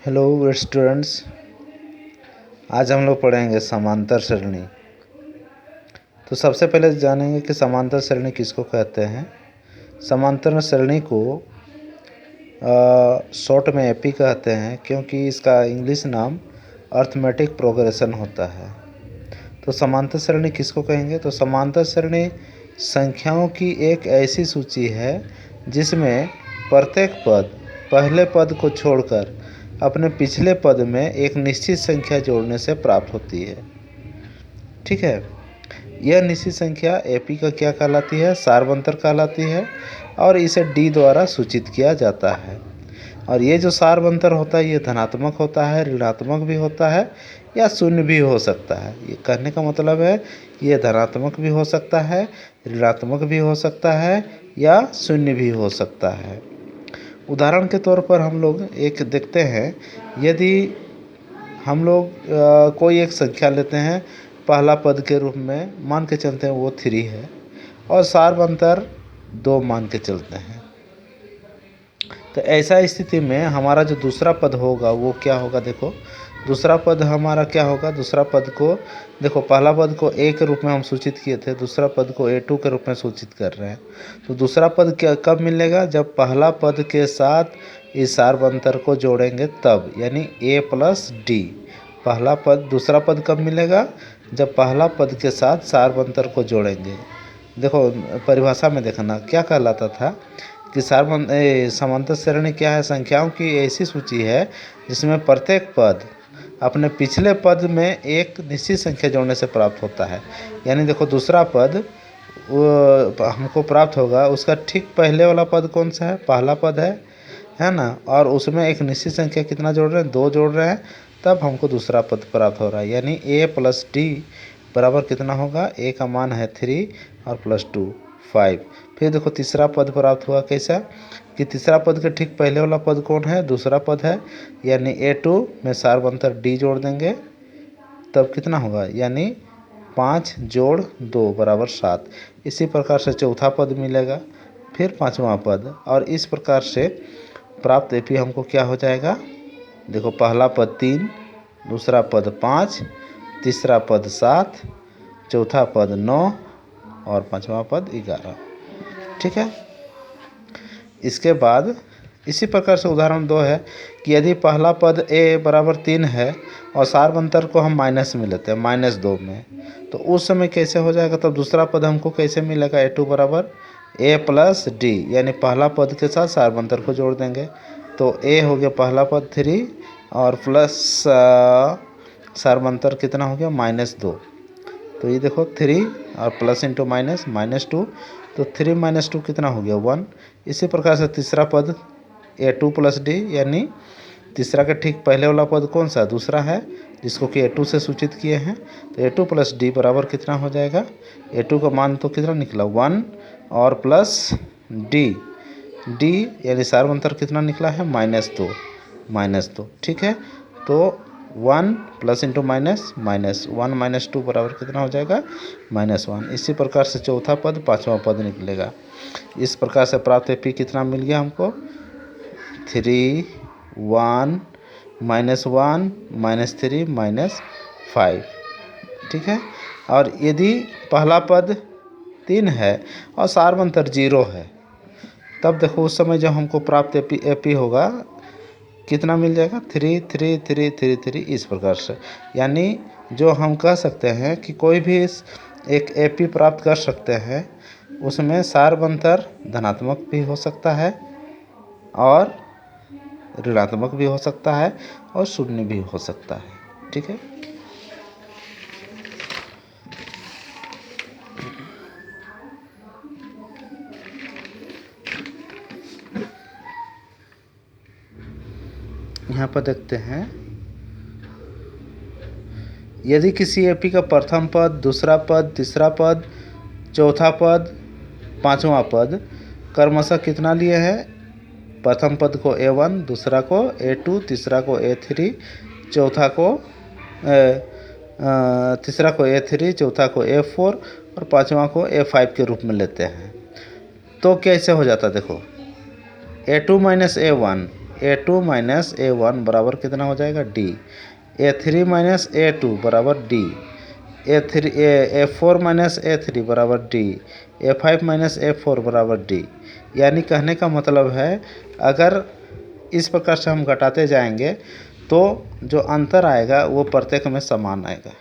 Hello students, आज हम लोग पढ़ेंगे समांतर श्रेणी। तो सबसे पहले जानेंगे कि समांतर श्रेणी किसको कहते हैं। समांतर श्रेणी को शॉर्ट में एपी कहते हैं, क्योंकि इसका इंग्लिश नाम अर्थमेटिक प्रोग्रेशन होता है। तो समांतर श्रेणी किसको कहेंगे? तो समांतर श्रेणी संख्याओं की एक ऐसी सूची है जिसमें प्रत्येक पद पहले पद को छोड़कर अपने पिछले पद में एक निश्चित संख्या जोड़ने से प्राप्त होती है। ठीक है, यह निश्चित संख्या एपी का क्या कहलाती है? सारवंतर कहलाती है, और इसे डी द्वारा सूचित किया जाता है। और ये जो सारवंतर होता है ये धनात्मक होता है, ऋणात्मक भी होता है, या शून्य भी हो सकता है। ये कहने का मतलब है ये धनात्मक भी हो सकता है, ऋणात्मक भी हो सकता है, या शून्य भी हो सकता है। उदाहरण के तौर पर हम लोग एक देखते हैं, यदि हम लोग कोई एक संख्या लेते हैं पहला पद के रूप में, मान के चलते हैं वो 3 है, और सारवंतर 2 मान के चलते हैं। तो ऐसा स्थिति में हमारा जो दूसरा पद होगा वो क्या होगा? देखो, दूसरा पद हमारा क्या होगा? दूसरा पद को देखो, पहला पद को ए के रूप में हम सूचित किए थे, दूसरा पद को A2 के रूप में सूचित कर रहे हैं। तो दूसरा पद क्या कब मिलेगा? जब पहला पद के साथ इस सारवंतर को जोड़ेंगे तब, यानी A + D। पहला पद दूसरा पद कब मिलेगा? जब पहला पद के साथ सारवंतर को जोड़ेंगे। देखो, परिभाषा में देखना क्या कहलाता था कि समांतर श्रेणी क्या है? संख्याओं की ऐसी सूची है जिसमें प्रत्येक पद अपने पिछले पद में एक निश्चित संख्या जोड़ने से प्राप्त होता है। यानी देखो, दूसरा पद वो हमको प्राप्त होगा, उसका ठीक पहले वाला पद कौन सा है? पहला पद है ना, और उसमें एक निश्चित संख्या कितना जोड़ रहे हैं? 2 जोड़ रहे हैं, तब हमको दूसरा पद प्राप्त हो रहा है। यानी A + D बराबर कितना होगा? A का मान है 3 और +2 5। फिर देखो तीसरा पद प्राप्त हुआ। कैसा कि तीसरा पद के ठीक पहले वाला पद कौन है? दूसरा पद है, यानी A2 में सारवंतर D जोड़ देंगे, तब कितना होगा? यानी 5 जोड़ 2 बराबर 7। इसी प्रकार से चौथा पद मिलेगा, फिर पांचवा पद, और इस प्रकार से प्राप्त एपी हमको क्या हो जाएगा? देखो, पहला पद 3, दूसरा पद 5, तीसरा पद 7, चौथा पद 9 और पांचवा पद 11। ठीक है, इसके बाद इसी प्रकार से उदाहरण 2 है कि यदि पहला पद A बराबर 3 है और सारवंतर को हम माइनस में लेते हैं, -2 में, तो उस समय कैसे हो जाएगा? तब दूसरा पद हमको कैसे मिलेगा? A2 बराबर A + D, यानी पहला पद के साथ सारवंतर को जोड़ देंगे। तो A हो गया पहला पद 3 और प्लस सारवंतर कितना हो गया? -2। तो ये देखो 3 और प्लस इंटू माइनस -2, तो 3 - 2 कितना हो गया? 1। इसी प्रकार से तीसरा पद A2 + D, यानी तीसरा का ठीक पहले वाला पद कौन सा? दूसरा है, जिसको कि A2 से सूचित किए हैं। तो A2 + D बराबर कितना हो जाएगा? A2 का मान तो कितना निकला? 1 और प्लस D यानी सारवंतर कितना निकला है? -2। ठीक है, तो 1 प्लस इंटू माइनस 1 - 2 बराबर कितना हो जाएगा? -1। इसी प्रकार से चौथा पद पांचवा पद निकलेगा। इस प्रकार से प्राप्त एपी कितना मिल गया हमको? 3 1 -1 -3 -5। ठीक है, और यदि पहला पद 3 है और सारवंतर 0 है, तब देखो उस समय जब हमको प्राप्त एपी होगा कितना मिल जाएगा? 3 3 3 3 3। इस प्रकार से, यानी जो हम कह सकते हैं कि कोई भी एक एपी प्राप्त कर सकते हैं, उसमें सारवंतर धनात्मक भी हो सकता है, और ऋणात्मक भी हो सकता है, और शून्य भी हो सकता है। ठीक है, यहाँ पर देखते हैं, यदि किसी एपी का प्रथम पद, दूसरा पद, तीसरा पद, चौथा पद, पांचवा पद क्रमशः कितना लिए हैं? प्रथम पद को A1, दूसरा को A2, तीसरा को A3, चौथा को तीसरा को A3, चौथा को A4 और पांचवा को A5 के रूप में लेते हैं। तो कैसे हो जाता? देखो, A2 - A1 A2 minus A1 बराबर कितना हो जाएगा D। A3 माइनस A2 बराबर D। A4 माइनस A3 बराबर D। A5 माइनस A4 बराबर D। यानी कहने का मतलब है अगर इस प्रकार से हम घटाते जाएंगे तो जो अंतर आएगा वो प्रत्येक में समान आएगा।